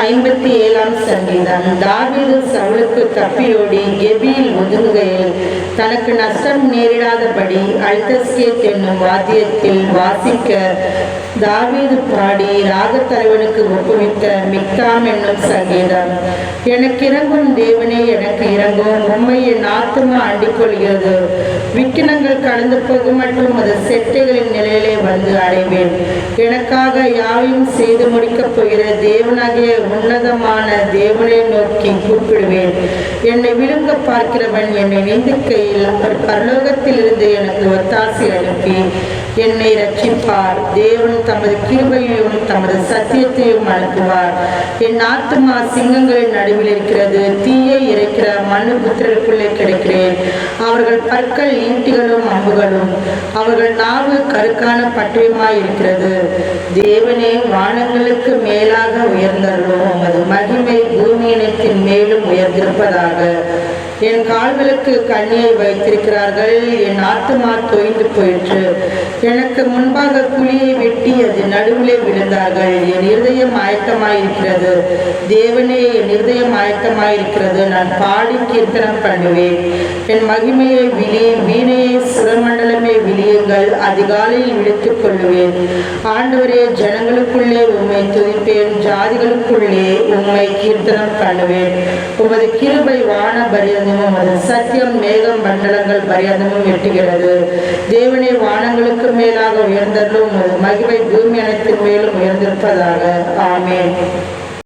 57 சங்கீதம். தாவீது சவுலுக்கு தப்பியோடி கெபியில் ஒதுங்குகையில் தனக்கு நஷ்டம் நேரிடாதபடி அல்தஸ்கேத் என்னும் வாத்தியத்தில் வாசிக்க தாவீது பாடி ராகத்தலைவனுக்கு ஒப்புவித்த மிக்தாம் என்னும் சங்கீதம். எனக்கு இறங்கும் தேவனே, எனக்கு இறங்கும், உம்மை என் ஆத்துமா அண்டிக் கொள்கிறது. விக்கினங்கள் கடந்து போகும் மற்றும் அது செட்டைகளின் நிலையிலே வந்து அடைவேன். எனக்காக யாவையும் செய்து முடிக்கப் போகிற தேவனாகிய உன்னதமான தேவனை நோக்கி கூப்பிடுவேன். என்னை விழுங்க பார்க்கிறவன் என்னை நிந்திக்கையில் அவர் பரலோகத்தில் இருந்து எனக்கு ஒத்தாசை அனுப்பி என்னை ரட்சிப்பார். தேவன் தமது கிருபையையும் தமது சத்தியத்தையும் அனுப்புவார். என் ஆத்துமா சிங்கங்களின் நடுவில் இருக்கிறது. தீயை இறைக்கிற மனு புத்திரருக்குள்ளே கிடைக்கிறேன். அவர்கள் பற்கள் ஈட்டிகளும் அம்புகளும், அவர்கள் நாவு கருக்கான பட்டயமாய் இருக்கிறது. தேவனே, வானங்களுக்கு மேலாக உயர்ந்தருளும். உமது மகிமை பூமியினத்தின் மேலும் உயர்ந்திருப்பதாக. என் கால்களுக்கு கண்ணியை வைத்திருக்கிறார்கள். என் ஆத்துமா தொய்ந்து போயிற்று. எனக்கு முன்பாக குழியை வெட்டி அது நடுவிலே விழுந்தார்கள். என் இருதயம் ஆயத்தமாயிருக்கிறது. தேவனே, என் இருதயம் ஆயத்தமாயிருக்கிறது. நான் பாடி கீர்த்தனம் பண்ணுவேன். என் மகிமையை வீணையை சுரமண்டலமே விழியுங்கள். அதிகாலையில் விழித்துக் கொள்ளுவேன். ஆண்டவரே, ஜனங்களுக்குள்ளே உம்மை துதிப்பேன். ஜாதிகளுக்குள்ளே உம்மை கீர்த்தனம் பண்ணுவேன். உமது கிருபை வான பரியந்தமும் உமது சத்தியம் மேகம் மண்டலங்கள் பரியந்தமும் எட்டுகிறது. தேவனே, வானங்களுக்கு மேலாக உயர்ந்ததும் உமது மகிமை பூமி அனைத்தின் மேலும் உயர்ந்திருப்பதாக. ஆமென்.